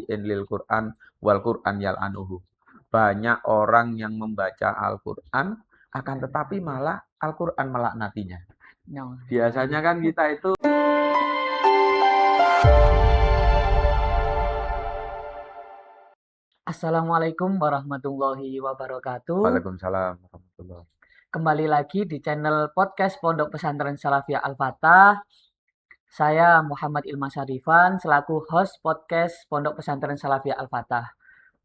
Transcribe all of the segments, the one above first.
lil Quran wal Quran yal'anuhu. Banyak orang yang membaca Al-Quran, akan tetapi malah Al-Quran melaknatinya. Biasanya kan kita itu Assalamualaikum warahmatullahi wabarakatuh. Waalaikumsalam warahmatullahi. Kembali lagi di channel podcast Pondok Pesantren Salafiyah Al-Fatah. Saya Muhammad Ilmas Harifan selaku host podcast Pondok Pesantren Salafiyah Al-Fatah.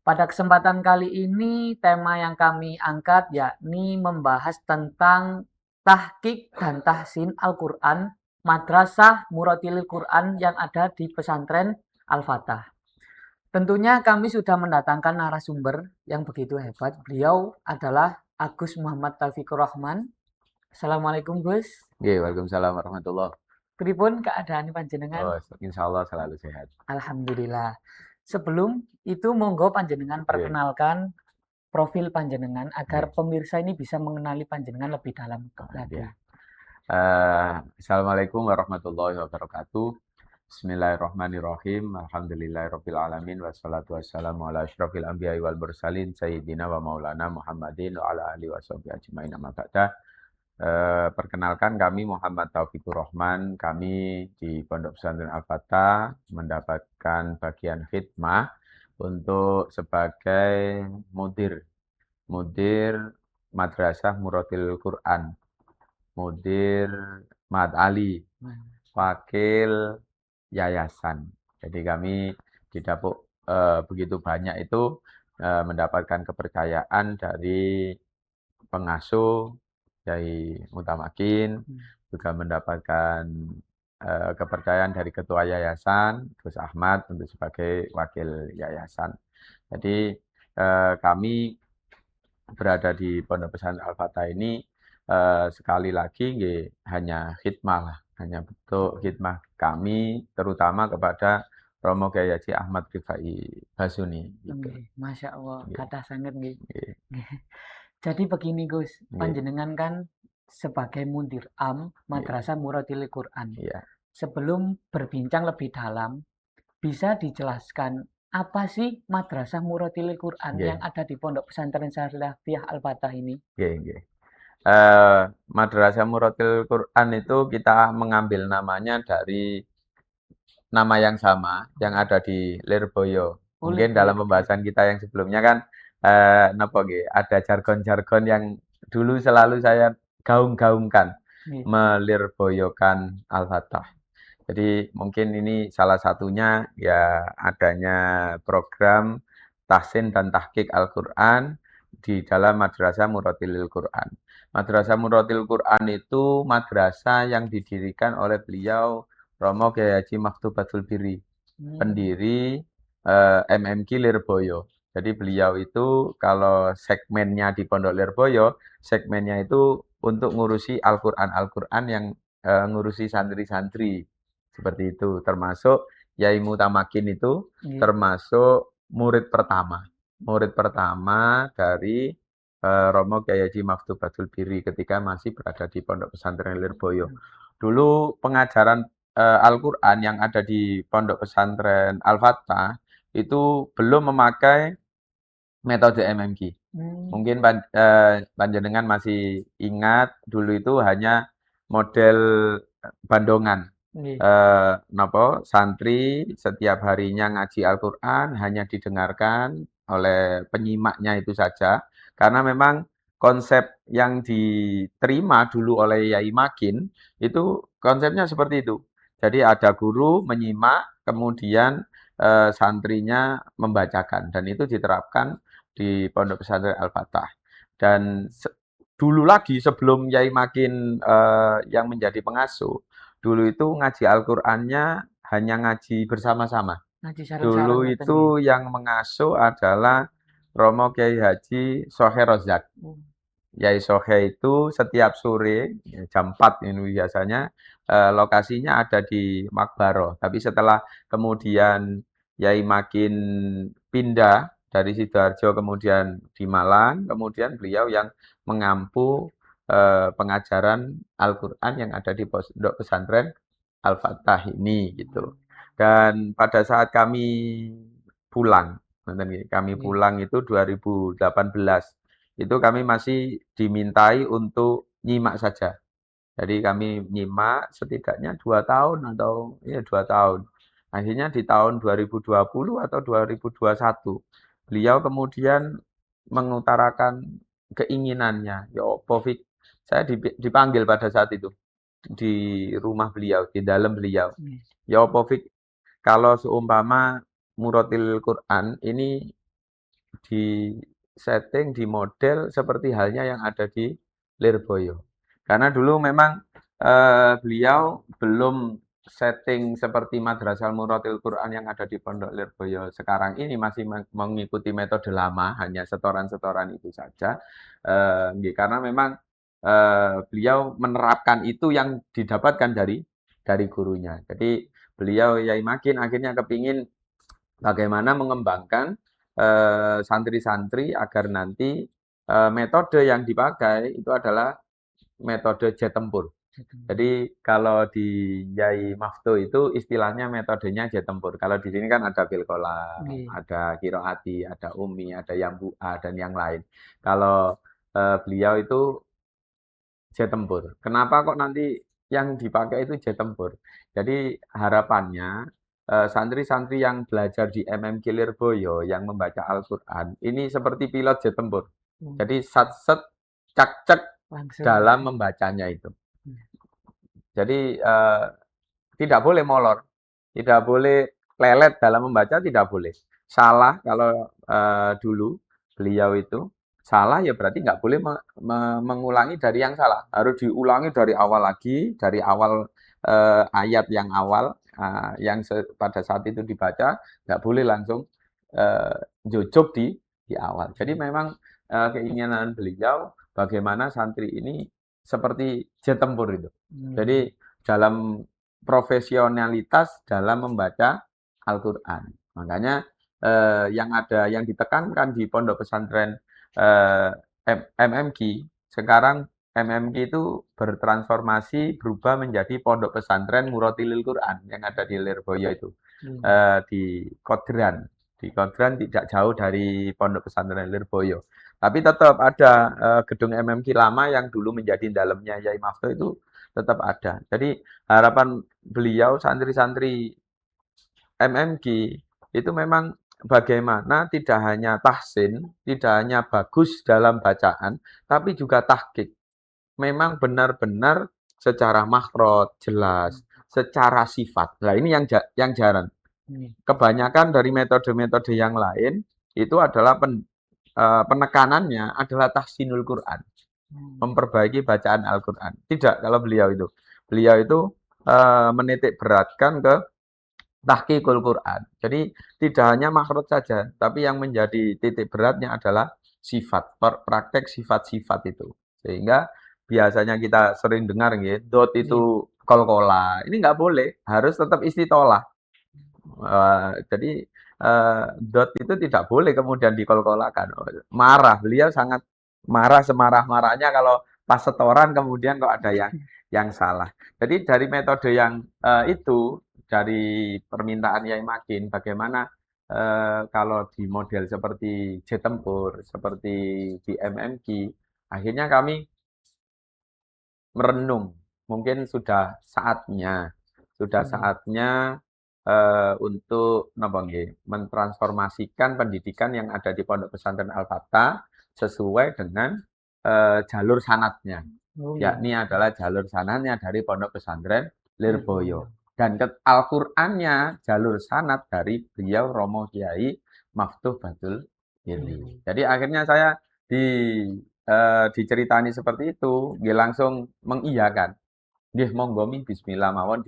Pada kesempatan kali ini tema yang kami angkat yakni membahas tentang tahqiq dan tahsin Al-Quran Madrasah Muratilil Quran yang ada di pesantren Al-Fatah. Tentunya kami sudah mendatangkan narasumber yang begitu hebat. Beliau adalah Agus Muhammad Taufikur Rahman. Assalamualaikum Gus. Waalaikumsalam warahmatullahi. Pripun keadaan panjenengan? Insyaallah selalu sehat. Alhamdulillah. Sebelum itu monggo panjenengan perkenalkan profil panjenengan agar pemirsa ini bisa mengenali panjenengan lebih dalam lagi. Assalamualaikum warahmatullahi wabarakatuh. Bismillahirrahmanirrahim. Alhamdulillahirabbil alamin wassalatu wassalamu ala asyrofil anbiya'i wal mursalin sayyidina wa maulana Muhammadin wa ala alihi washabihi ajmain amma ba'da. Perkenalkan, kami Muhammad Taufikur Rahman. Kami di Pondok Pesantren Al-Fatah mendapatkan bagian khidmah untuk sebagai mudir Madrasah Muratil Quran, mudir Mad Ali, wakil yayasan. Jadi kami di Dapuk begitu banyak itu mendapatkan kepercayaan dari pengasuh Yai Mutamakin, juga mendapatkan kepercayaan dari ketua yayasan Gus Ahmad untuk sebagai wakil yayasan. Jadi kami berada di Pondok Pesantren Al-Fatah ini sekali lagi hanya khidmah lah. Hanya bentuk khidmah kami terutama kepada Romo Kyai Haji Ahmad Rifai Basuni. Gitu. Masya Allah, kata sangat gitu. Jadi begini Gus, panjenengan kan sebagai mudir Madrasah Muratil Quran. Sebelum berbincang lebih dalam, bisa dijelaskan apa sih Madrasah Muratil Quran yang ada di Pondok Pesantren Salafiyah Al-Fatah ini? Madrasah Muratil Quran itu kita mengambil namanya dari nama yang sama yang ada di Lirboyo. Mungkin dalam pembahasan kita yang sebelumnya kan ada jargon-jargon yang dulu selalu saya gaung-gaungkan, melirboyokan Al-Fatah. Jadi mungkin ini salah satunya ya adanya program tahsin dan tahqiq Al-Quran di dalam Madrasah Muratilil Quran. Madrasah Muratil Quran itu madrasah yang didirikan oleh beliau Romo Kyai Haji Maktubatul Biri, pendiri MMQ Lirboyo. Jadi beliau itu kalau segmennya di Pondok Lirboyo, segmennya itu untuk ngurusi Al-Quran yang ngurusi santri-santri. Seperti itu, termasuk Yai Mutamakin itu termasuk murid pertama dari Romo Kyai Haji Maktubatul Biri ketika masih berada di Pondok Pesantren Lirboyo. Dulu pengajaran Al-Quran yang ada di Pondok Pesantren Al-Fatah itu belum memakai metode MMQ. Mungkin panjenengan masih ingat dulu itu hanya model bandongan. Santri setiap harinya ngaji Al-Quran hanya didengarkan oleh penyimaknya itu saja, karena memang konsep yang diterima dulu oleh Yai Makin itu konsepnya seperti itu. Jadi ada guru menyimak, kemudian santrinya membacakan, dan itu diterapkan di Pondok Pesantren Al-Fatah. Dan dulu lagi sebelum Yai Makin yang menjadi pengasuh, dulu itu ngaji Al-Qur'annya hanya ngaji bersama-sama. Dulu itu yang mengasuh adalah Romo Kyai Haji Sohe Rozak. Yai Sohe itu setiap sore jam 4 ini biasanya lokasinya ada di Makbaro. Tapi setelah kemudian Yai Makin pindah dari Sidoarjo kemudian di Malang, kemudian beliau yang mengampu pengajaran Al-Quran yang ada di Pondok Pesantren Al-Fatah ini gitu. Dan pada saat kami pulang. Kami Nggih. pulang itu 2018. Itu kami masih dimintai untuk nyimak saja. Jadi kami nyimak setidaknya 2 tahun atau ya 2 tahun. Akhirnya di tahun 2020 atau 2021, beliau kemudian mengutarakan keinginannya, "Ya opo Fik," saya dipanggil pada saat itu di rumah beliau, di dalam beliau. Nggih. "Ya opo Fik, kalau seumpama murotil Quran ini di-setting, di model seperti halnya yang ada di Lirboyo." Karena dulu memang, beliau belum setting seperti Madrasah Murotil Quran yang ada di Pondok Lirboyo sekarang ini, masih mengikuti metode lama, hanya setoran-setoran itu saja. Nggih, karena memang, beliau menerapkan itu yang didapatkan dari gurunya. Jadi beliau Yai Makin akhirnya kepingin bagaimana mengembangkan santri-santri agar nanti metode yang dipakai itu adalah metode jet tempur. Jadi kalau di Yai Maftuh itu istilahnya metodenya jet tempur. Kalau di sini kan ada Filkola, Nggih. ada Kiroati, ada Umi, ada Yambu'a, dan yang lain. Kalau beliau itu jet tempur. Kenapa kok nanti yang dipakai itu jet tempur? Jadi harapannya santri-santri yang belajar di MM Lirboyo yang membaca Al-Quran ini seperti pilot jet tempur. Mmm, Jadi sat-set, cak-cek langsung. dalam membacanya itu. Mmm, Jadi tidak boleh molor, tidak boleh lelet dalam membaca, tidak boleh. Salah kalau dulu beliau itu salah ya berarti nggak boleh mengulangi dari yang salah. Harus diulangi dari awal lagi, dari awal ayat yang awal yang pada saat itu dibaca, nggak boleh langsung jojok di awal. Jadi memang keinginan beliau bagaimana santri ini seperti jet tempur itu. Jadi dalam profesionalitas dalam membaca Al-Quran. Makanya yang ditekankan di pondok pesantren eh, MMQ, sekarang MMQ itu bertransformasi berubah menjadi pondok pesantren Murotilil Quran yang ada di Lirboyo itu. Di Kodran. Di Kodran tidak jauh dari pondok pesantren Lirboyo. Tapi tetap ada gedung MMQ lama yang dulu menjadi dalamnya Yai Maftuh itu tetap ada. Jadi harapan beliau santri-santri MMQ itu memang bagaimana tidak hanya tahsin, tidak hanya bagus dalam bacaan, tapi juga tahqiq. Memang benar-benar secara makhraj jelas, secara sifat. Nah, ini yang jarang. Nggih. Kebanyakan dari metode-metode yang lain itu adalah penekanannya adalah tahsinul Quran, memperbaiki bacaan Al-Quran. Tidak kalau beliau itu. Beliau itu menitik beratkan ke tahqiqul Quran. Jadi tidak hanya makhraj saja, tapi yang menjadi titik beratnya adalah sifat, praktek sifat-sifat itu. Sehingga biasanya kita sering dengar nggih, dot Nggih. itu kolkola. Ini nggak boleh, harus tetap istitolah. Jadi dot itu tidak boleh kemudian dikolkolakan. Marah, beliau sangat marah semarah-marahnya kalau pas setoran kemudian kok ada yang salah. Jadi dari metode yang itu, dari permintaan Yai Makin, bagaimana kalau di model seperti Jet Tempur, seperti di MMQ, akhirnya kami merenung, mungkin sudah Nggih. saatnya untuk napa nggih, mentransformasikan pendidikan yang ada di Pondok Pesantren Al-Fatah sesuai dengan jalur sanadnya, Oh, nggih. yakni adalah jalur sanadnya dari Pondok Pesantren Lirboyo. Lirboyo. Dan Al-Qur'annya jalur sanad dari beliau Romo Kiai Maftuh Batul Hiri. Jadi akhirnya saya diceritani seperti itu, nggih langsung mengiyakan. Nggih monggo mi bismillah mawon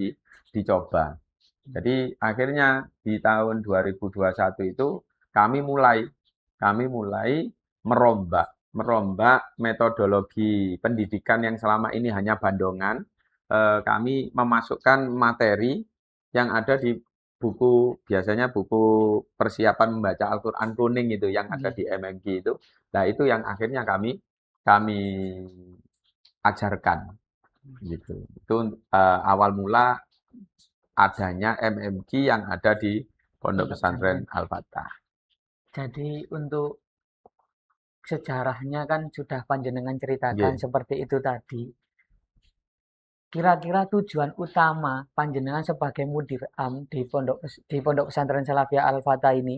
dicoba. Jadi akhirnya di tahun 2021 itu kami mulai kami mulai merombak metodologi pendidikan yang selama ini hanya bandongan. Kami memasukkan materi yang ada di buku, biasanya buku persiapan membaca Al-Quran kuning itu yang ada Nggih. di MMQ itu. Nah itu yang akhirnya kami ajarkan gitu. Itu awal mula adanya MMQ yang ada di Pondok Pondok Pesantren pesantren. Al-Fatah. Jadi untuk sejarahnya kan sudah panjenengan ceritakan Nggih, seperti itu tadi. Kira-kira tujuan utama panjenengan sebagai mudir am di Pondok Pesantren Salafiyah Al-Fatah ini,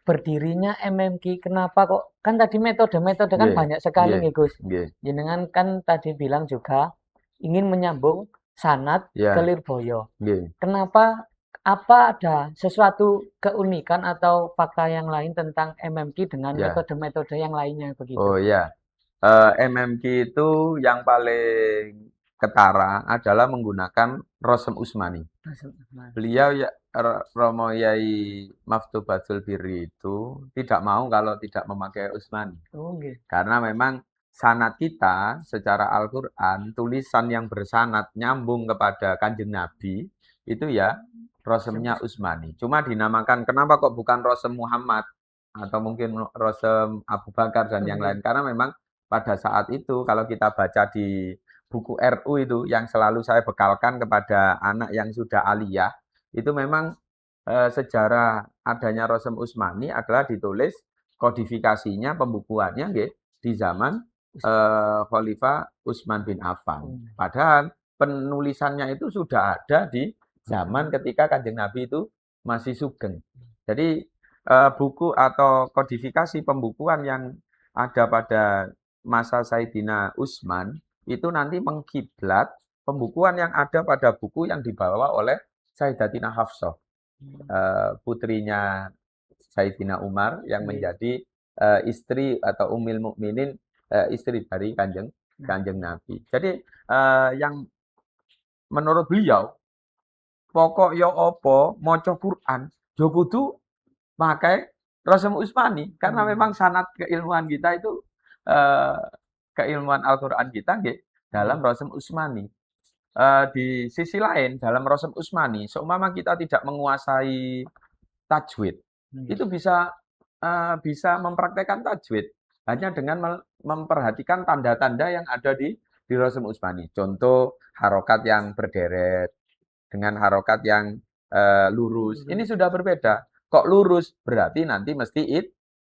berdirinya MMQ, kenapa kok? Kan tadi metode-metode kan nggih, banyak sekali nggih, nih Gus. nggih. Jenengan kan tadi bilang juga ingin menyambung sanad ke Ya, Lirboyo. nggih. Kenapa? Apa ada sesuatu keunikan atau fakta yang lain tentang MMQ dengan Ya. metode-metode yang lainnya begitu? Oh ya. MMQ itu yang paling ketara adalah menggunakan Rosem Usmani. Beliau ya Romo Yai Maftubatul Birri itu tidak mau kalau tidak memakai Usmani. Oh, nggih. Karena memang sanad kita secara Al-Quran, tulisan yang bersanad nyambung kepada Kanjeng Nabi, itu ya Rosemnya Usmani. Cuma dinamakan, kenapa kok bukan Rosem Muhammad? Atau mungkin Rosem Abu Bakar dan yang lain. Karena memang pada saat itu, kalau kita baca di buku RU itu, yang selalu saya bekalkan kepada anak yang sudah aliyah, itu memang sejarah adanya Rosem Usmani adalah ditulis kodifikasinya, pembukuannya di zaman Khalifah Utsman bin Affan. Padahal penulisannya itu sudah ada di zaman ketika Kanjeng Nabi itu masih sugeng. Jadi buku atau kodifikasi pembukuan yang ada pada masa Sayyidina Utsman itu nanti mengkiblat pembukuan yang ada pada buku yang dibawa oleh Sayyidatina Hafsah, putrinya Sayyidina Umar yang menjadi istri atau Ummul Mukminin, istri dari Kanjeng Nabi. Jadi yang menurut beliau pokok ya apa maca Quran ya kudu pakai Rosem Usmani karena memang sanad keilmuan kita itu eh, keilmuan Al-Qur'an kita nggih dalam Rosem Usmani. Di sisi lain dalam Rosem Usmani seumpama kita tidak menguasai tajwid itu bisa mempraktekkan tajwid hanya dengan memperhatikan tanda-tanda yang ada di Rosem Usmani. Contoh harokat yang berderet dengan harokat yang lurus. Ini sudah berbeda. Kok lurus berarti nanti mesti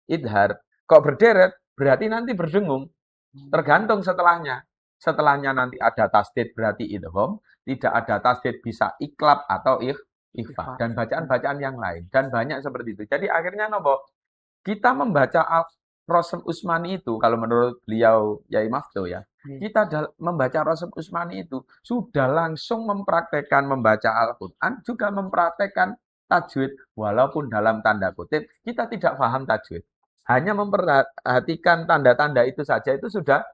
idhar. Kok berderet berarti nanti berdengung. Tergantung setelahnya. Setelahnya nanti ada tasdid berarti idgham, tidak ada tasdid bisa iklab atau ikhfa dan bacaan-bacaan yang lain dan banyak seperti itu. Jadi akhirnya nopo kita membaca Rosem Usmani itu kalau menurut beliau Yai Maftu ya, kita membaca Rosem Usmani itu sudah langsung mempraktekkan membaca Al-Quran, juga mempraktekkan tajwid, walaupun dalam tanda kutip kita tidak paham tajwid. Hanya memperhatikan tanda-tanda itu saja itu sudah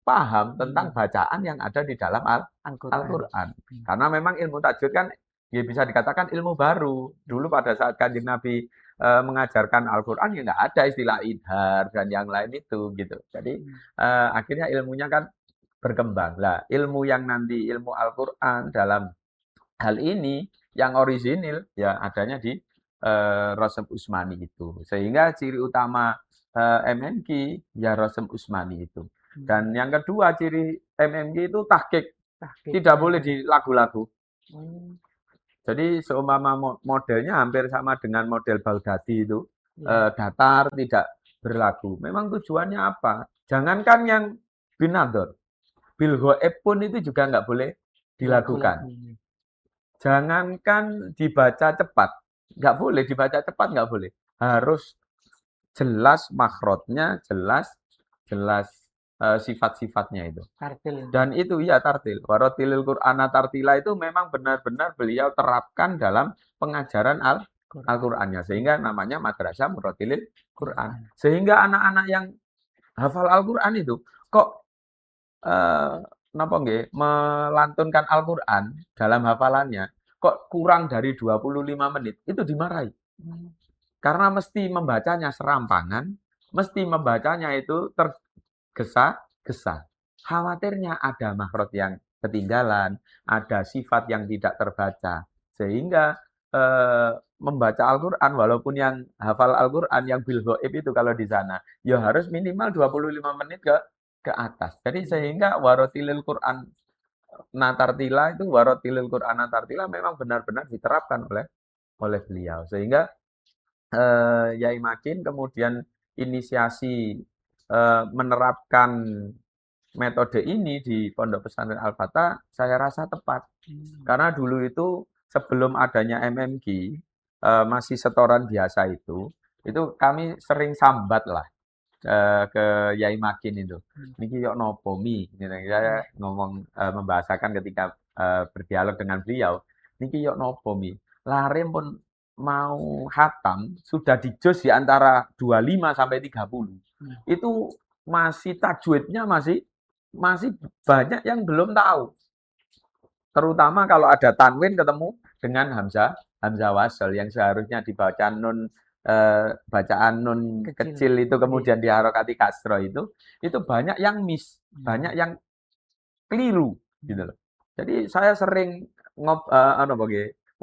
paham tentang bacaan yang ada di dalam Al-Quran. Karena memang ilmu tajwid kan ya bisa dikatakan ilmu baru. Dulu pada saat Kanjeng Nabi mengajarkan Al-Quran ya nggak ada istilah idhar dan yang lain itu gitu. Jadi akhirnya ilmunya kan berkembang. Lah ilmu yang nanti ilmu Al-Quran dalam hal ini yang orisinil ya adanya di Rosem Usmani itu. Sehingga ciri utama MMQ ya Rosem Usmani itu. Dan yang kedua ciri MMQ itu tahqiq. Tidak boleh di lagu-lagu. Jadi seumpama modelnya hampir sama dengan model Baghdadi itu, datar, tidak berlagu. Memang tujuannya apa? Jangankan yang binador, bil ghaib pun itu juga nggak boleh dilakukan. Jangankan dibaca cepat, nggak boleh dibaca cepat, nggak boleh. Harus jelas makhrotnya, jelas sifat-sifatnya itu. Tartil. Dan itu ya tartil. Warotilil Qur'ana tartila itu memang benar-benar beliau terapkan dalam pengajaran Al-Qur'annya. Sehingga namanya Madrasah Murotilil Qur'an. Sehingga anak-anak yang hafal Al-Qur'an itu kok napa nggih melantunkan Al-Qur'an dalam hafalannya kok kurang dari 25 menit itu dimarahi. Karena mesti membacanya serampangan, mesti membacanya itu tergesa-gesa. Khawatirnya ada makhraj yang ketinggalan, ada sifat yang tidak terbaca. Sehingga membaca Al-Qur'an walaupun yang hafal Al-Qur'an yang bil ghaib itu kalau di sana ya harus minimal 25 menit ke atas. Jadi sehingga warotilil Qur'an Natartila itu warotilil Qur'an Natartila memang benar-benar diterapkan oleh beliau. Sehingga Yai Makin kemudian inisiasi menerapkan metode ini di Pondok Pesantren Al-Fatah, saya rasa tepat. Karena dulu itu sebelum adanya MMQ, masih setoran biasa itu kami sering sambat lah ke Yai Makin itu. Niki yok nopo mi, gitu. Saya ngomong membahasakan ketika berdialog dengan beliau. Niki yok nopo mi. Lare pun mau hatam sudah dijus di antara 25 sampai 30. Itu masih tajwidnya masih masih banyak yang belum tahu. Terutama kalau ada tanwin ketemu dengan hamzah wasl yang seharusnya dibaca nun bacaan nun kecil itu kemudian diharokati kasroh itu banyak yang miss, banyak yang keliru gitu loh. Jadi saya sering anu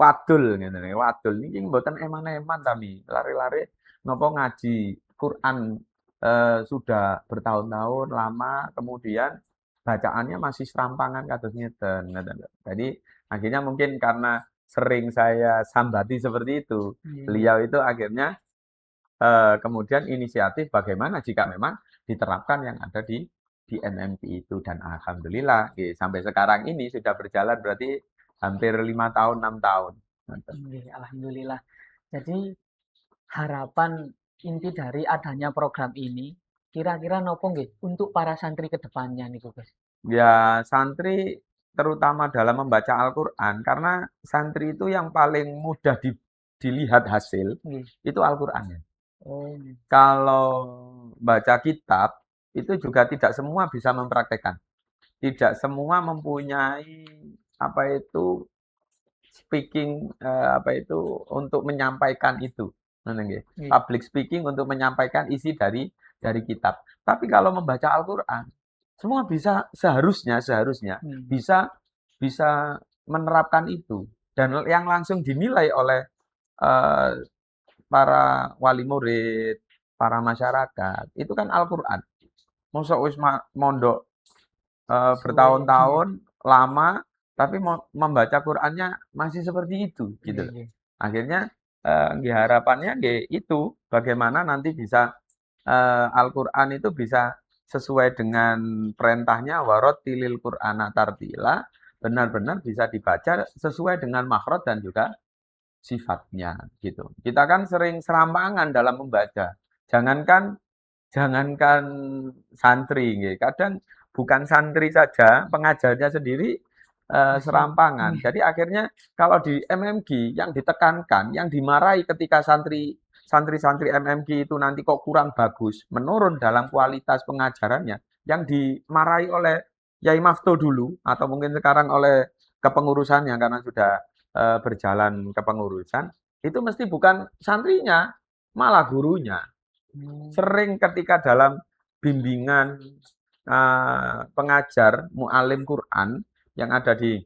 wadul ngene niki, wadul niki mboten eman-eman tami, lari-lari napa ngaji Quran sudah bertahun-tahun lama kemudian bacaannya masih serampangan kados ngeten ngoten lho. Jadi akhirnya mungkin karena sering saya sambati seperti itu, beliau itu akhirnya kemudian inisiatif bagaimana jika memang diterapkan yang ada di MMQ itu dan alhamdulillah sampai sekarang ini sudah berjalan berarti hampir 5 tahun, 6 tahun. Alhamdulillah. Jadi harapan inti dari adanya program ini kira-kira nopo nggih untuk para santri ke depannya niku, Gus? Ya, santri terutama dalam membaca Al-Qur'an karena santri itu yang paling mudah dilihat hasil itu Al-Qur'annya. Oh. Kalau baca kitab itu juga tidak semua bisa mempraktekkan. Tidak semua mempunyai apa itu speaking apa itu untuk menyampaikan itu. Public speaking untuk menyampaikan isi dari kitab. Tapi kalau membaca Al-Qur'an semua bisa seharusnya bisa menerapkan itu dan yang langsung dinilai oleh para wali murid, para masyarakat itu kan Al-Qur'an. Mosok wis mondok bertahun-tahun lama tapi membaca Qur'annya masih seperti itu gitu loh. Akhirnya harapannya itu bagaimana nanti bisa Al-Qur'an itu bisa sesuai dengan perintahnya warattilil Qur'ana tartila, benar-benar bisa dibaca sesuai dengan makhraj dan juga sifatnya gitu. Kita kan sering serampangan dalam membaca. Jangankan santri nggih, kadang bukan santri saja, pengajarnya sendiri serampangan. Jadi akhirnya kalau di MMQ yang ditekankan, yang dimarahi ketika santri-santri MMQ itu nanti kok kurang bagus, menurun dalam kualitas pengajarannya, yang dimarahi oleh Yai Mafto dulu atau mungkin sekarang oleh kepengurusannya karena sudah berjalan kepengurusan, itu mesti bukan santrinya, malah gurunya. Sering ketika dalam bimbingan pengajar mu'alim Quran yang ada di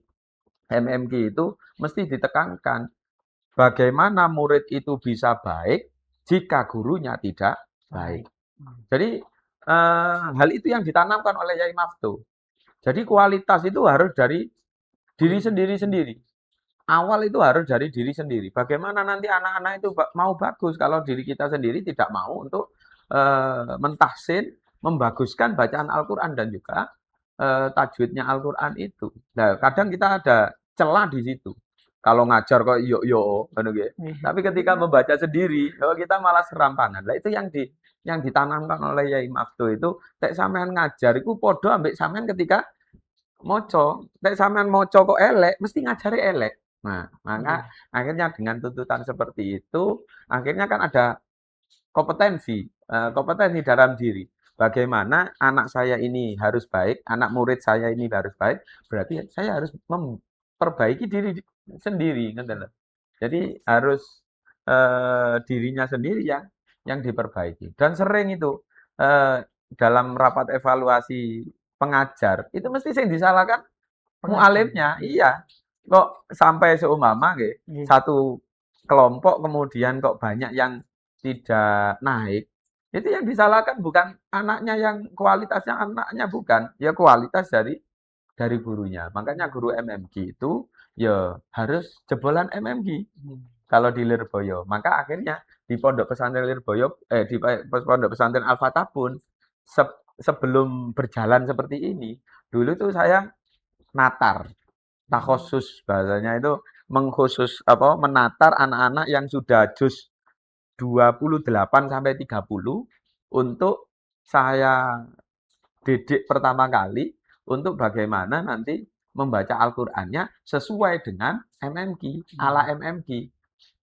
MMQ itu mesti ditekankan bagaimana murid itu bisa baik jika gurunya tidak baik. Jadi hal itu yang ditanamkan oleh Yai Maftu. Jadi kualitas itu harus dari diri sendiri-sendiri. Awal itu harus dari diri sendiri. Bagaimana nanti anak-anak itu mau bagus kalau diri kita sendiri tidak mau untuk mentahsin, membaguskan bacaan Al-Qur'an dan juga tajwidnya Al-Qur'an itu. Nah, kadang kita ada celah di situ. Kalau ngajar kok yo ngono nggih. Tapi ketika membaca sendiri, kita malah serampangan. Lah itu yang ditanamkan oleh Yai Maftu itu, tek sampean ngajar iku padha ambek sampean ketika moco. Nek sampean moco kok elek, mesti ngajari elek. Nah, maka akhirnya dengan tuntutan seperti itu, akhirnya kan ada kompetensi dalam diri. Bagaimana anak saya ini harus baik, anak murid saya ini harus baik, berarti saya harus memperbaiki diri sendiri, ngoten lho. Jadi harus dirinya sendiri yang diperbaiki. Dan sering itu dalam rapat evaluasi pengajar, itu mesti sing disalahkan mu'alimnya. Iya. Kok sampai seumpama nggih, satu kelompok kemudian kok banyak yang tidak naik, itu yang disalahkan bukan anaknya yang kualitasnya anaknya bukan, ya kualitas dari dari gurunya. Makanya guru MMG itu ya harus jebolan MMG kalau di Lirboyo. Maka akhirnya di Pondok Pesantren Lirboyo di Pondok Pesantren Al-Fatah pun sebelum berjalan seperti ini, dulu tuh saya natar, takhosus bahasanya itu menatar anak-anak yang sudah juz 28 sampai 30 untuk saya didik pertama kali untuk bagaimana nanti membaca Al-Qur'annya sesuai dengan MMG, ala MMG.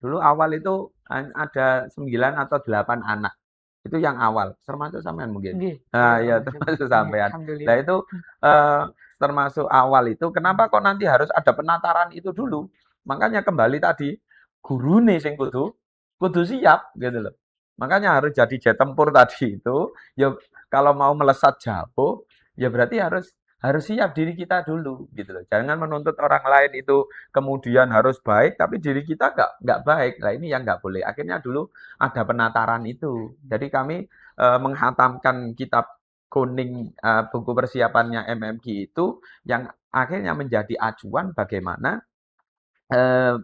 Dulu awal itu ada 9 atau 8 anak. Itu yang awal, termasuk sampean mungkin. Nggih, Nah, iya ya Mas. termasuk Iya, sampean. Nah, alhamdulillah. itu termasuk awal itu kenapa kok nanti harus ada penataran itu dulu? Makanya kembali tadi gurune sing kudu siap gitu loh. Makanya harus jadi jet tempur tadi itu ya kalau mau melesat jauh ya berarti harus siap diri kita dulu gitu loh. Jangan menuntut orang lain itu kemudian harus baik tapi diri kita nggak baik. Nah, ini yang nggak boleh. Akhirnya dulu ada penataran itu. Jadi kami menghatamkan kitab kuning buku persiapannya MMG itu yang akhirnya menjadi acuan bagaimana eh,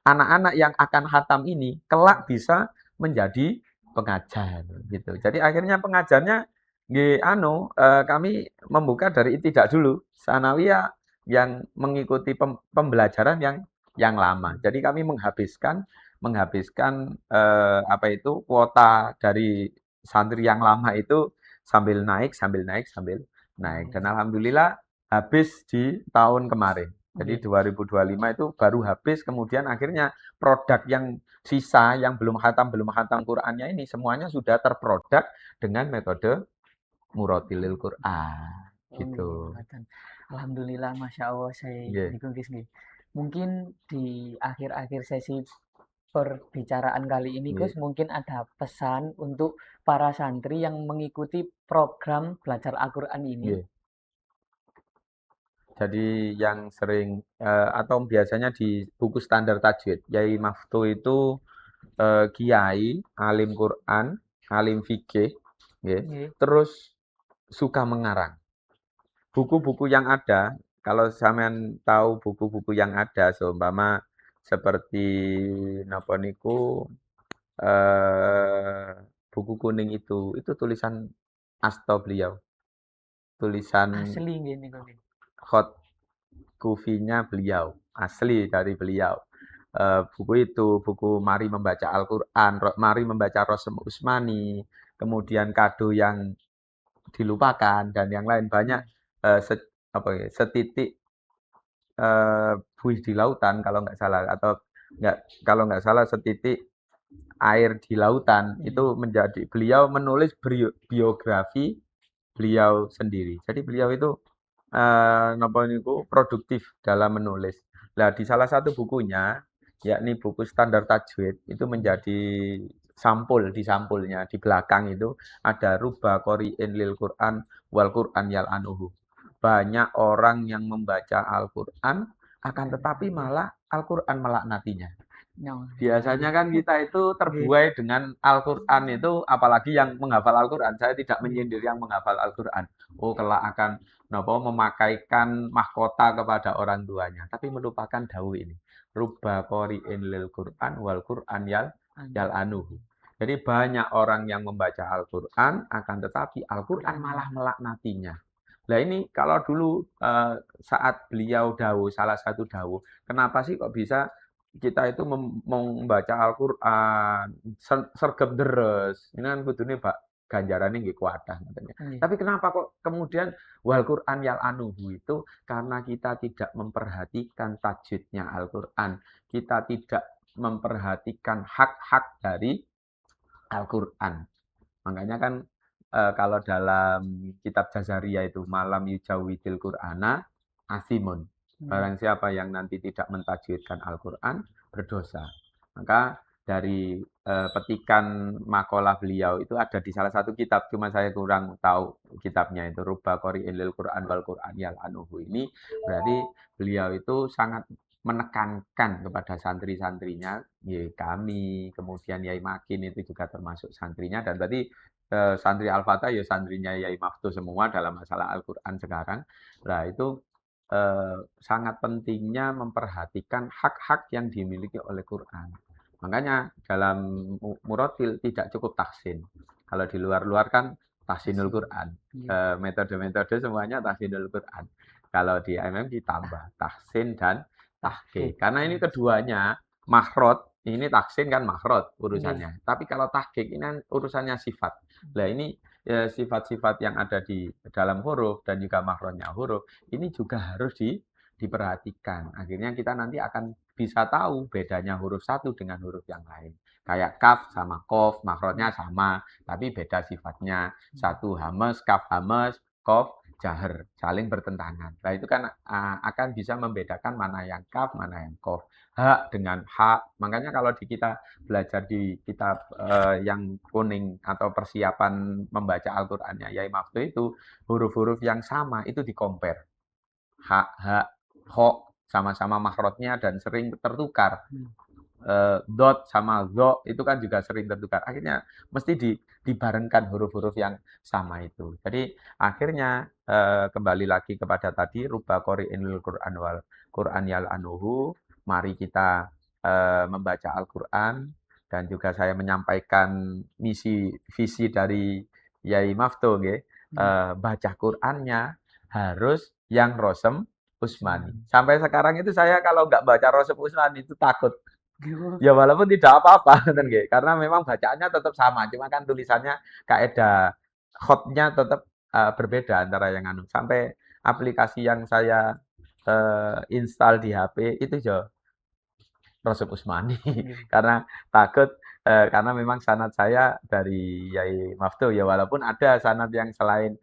anak-anak yang akan hatam ini kelak bisa menjadi pengajar gitu. Jadi akhirnya pengajarnya kami membuka dari tidak dulu sanawiyah yang mengikuti pembelajaran yang lama. Jadi kami menghabiskan apa itu kuota dari santri yang lama itu sambil naik, sambil naik, sambil naik. Dan alhamdulillah habis di tahun kemarin. Jadi 2025 itu baru habis, kemudian akhirnya produk yang sisa, yang belum hatam Qur'annya ini semuanya sudah terproduk dengan metode Murotilil Qur'an. Gitu. Alhamdulillah, Masya Allah, saya Yeah. nggih. Mungkin di akhir-akhir sesi perbicaraan kali ini, Yeah. Gus, mungkin ada pesan untuk para santri yang mengikuti program belajar Al-Quran ini. Yeah. Jadi yang sering atau biasanya di buku standar tajwid, Yai Maftu itu kiai, alim Quran, alim fikih, terus suka mengarang. Buku-buku yang ada, kalau sampean tahu buku-buku yang ada, seumpama seperti napa niku buku kuning itu tulisan asta beliau, tulisan Asli nggih niku. hot kufinya beliau, asli dari beliau. Buku itu, buku Mari Membaca Al-Quran, Mari Membaca Rosem Usmani, kemudian Kado yang Dilupakan, dan yang lain banyak. Setitik buih di lautan kalau nggak salah, atau kalau nggak salah setitik air di lautan, itu menjadi beliau menulis biografi beliau sendiri. Jadi beliau itu produktif dalam menulis. Nah, di salah satu bukunya, yakni buku standar tajwid, itu menjadi di sampulnya, di belakang itu ada ruba qori'in lil Qur'an wal Qur'an yal anuhu. Banyak orang yang membaca Al-Quran, akan tetapi malah Al-Quran melaknatinya. Biasanya kan kita itu terbuai dengan Al-Quran itu, apalagi yang menghafal Al-Quran. Saya tidak menyindir yang menghafal Al-Quran. Oh, kelak akan memakaikan mahkota kepada orang tuanya. Tapi melupakan dawuh ini. Rubba qori'in lil Qur'an wal Qur'an yal anuhu. Jadi banyak orang yang membaca Al-Quran, akan tetapi Al-Quran malah melaknatinya. Nah ini kalau dulu saat beliau dawuh, salah satu dawuh, kenapa sih kok bisa kita itu membaca Al-Quran sergap deres, ini kan kudune Pak ganjarannya nggih kuatah katanya. Tapi kenapa kok kemudian wal Quran yal anuhu itu karena kita tidak memperhatikan tajwidnya Al-Quran, kita tidak memperhatikan hak-hak dari Al-Quran. Makanya kan kalau dalam kitab Jazariyah itu malam yujawidil Qur'ana asimun. Barang siapa yang nanti tidak mentajwidkan Al-Quran berdosa. Maka dari petikan makalah beliau itu ada di salah satu kitab, cuma saya kurang tahu kitabnya itu, Rubba Qori'in lil Qur'an wal Qur'an yal anuhu. Ini berarti beliau itu sangat menekankan kepada santri-santrinya, kami, kemudian Yai Makin itu juga termasuk santrinya, dan berarti santri Al-Fatah ya santrinya Yai Maftu semua dalam masalah Al-Quran sekarang. Nah itu sangat pentingnya memperhatikan hak-hak yang dimiliki oleh Quran. Makanya dalam murotil tidak cukup tahsin. Kalau di luar-luar kan tahsinul Quran. Metode-metode semuanya tahsinul Quran. Kalau di MM ditambah tahsin dan tahqiq. Karena ini keduanya makhraj, ini tahsin kan makhraj urusannya. Tapi kalau tahqiq ini kan urusannya sifat. Nah ini sifat-sifat yang ada di dalam huruf dan juga makhrajnya huruf ini juga harus diperhatikan. Akhirnya kita nanti akan bisa tahu bedanya huruf satu dengan huruf yang lain. Kayak kaf sama kof, makhrajnya sama, tapi beda sifatnya. Satu hamas, kaf hamas, kof jahr, saling bertentangan. Nah itu kan akan bisa membedakan mana yang kaf, mana yang kof. Ha dengan ha, makanya kalau kita belajar di kitab yang kuning atau persiapan membaca Al-Qur'annya Yai Maftuh itu huruf-huruf yang sama itu di-compare. Ha, ha, ho sama-sama makhrajnya dan sering tertukar. Dot sama zo itu kan juga sering tertukar. Akhirnya mesti dibarengkan huruf-huruf yang sama itu. Jadi akhirnya kembali lagi kepada tadi rubba qari'inil Qur'an wal Qur'an yal'anuhu. Mari kita membaca Al-Qur'an dan juga saya menyampaikan misi visi dari Yai Maftuh nggih. Baca Qur'annya harus yang Rosem Usmani. Sampai sekarang itu saya kalau nggak baca Rosem Usmani itu takut. Ya walaupun tidak apa-apa karena memang bacaannya tetap sama, cuma kan tulisannya kaidah khotnya tetap berbeda antara yang anu. Sampai aplikasi yang saya install di HP itu ya Rosem Usmani karena takut karena memang sanad saya dari Yai Maftuh ya walaupun ada sanad yang selain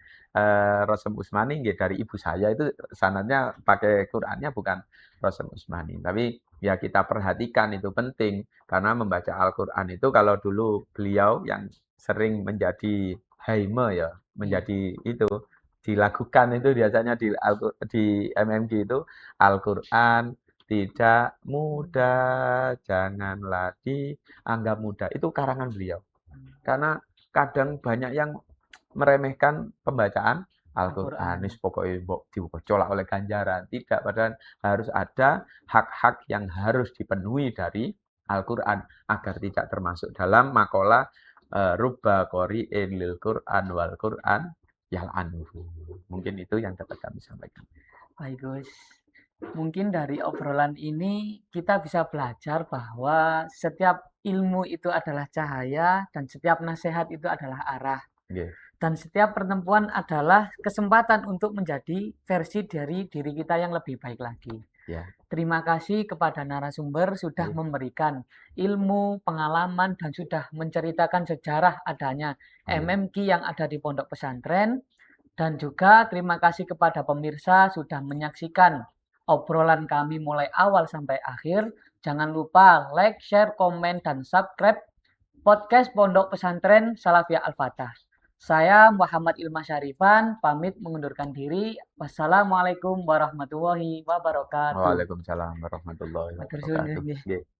Rosem Usmani dari ibu saya itu sanadnya pakai Qur'annya bukan Rosem Usmani. Tapi ya kita perhatikan itu penting karena membaca Al-Qur'an itu kalau dulu beliau yang sering menjadi haime ya, menjadi itu dilakukan itu biasanya di MMG itu Al-Qur'an tidak mudah, janganlah dianggap mudah. Itu karangan beliau. Karena kadang banyak yang meremehkan pembacaan Al-Qur'an. Nis pokoknya dicolak oleh ganjaran. Tidak, padahal harus ada hak-hak yang harus dipenuhi dari Al-Qur'an agar tidak termasuk dalam makalah rubba qari'in lil Qur'an wal Qur'an yal'anuhu. Mungkin itu yang dapat kami sampaikan. Baik, Gus. Mungkin dari obrolan ini kita bisa belajar bahwa setiap ilmu itu adalah cahaya dan setiap nasihat itu adalah arah. Dan setiap pertemuan adalah kesempatan untuk menjadi versi dari diri kita yang lebih baik lagi. Terima kasih kepada narasumber sudah memberikan ilmu, pengalaman, dan sudah menceritakan sejarah adanya MMQ yang ada di pondok pesantren. Dan juga terima kasih kepada pemirsa sudah menyaksikan obrolan kami mulai awal sampai akhir. Jangan lupa like, share, komen, dan subscribe podcast Pondok Pesantren Salafiyah Al-Fatah. Saya Muhammad Ilma Syarifan, pamit mengundurkan diri. Wassalamualaikum warahmatullahi wabarakatuh. Waalaikumsalam warahmatullahi wabarakatuh.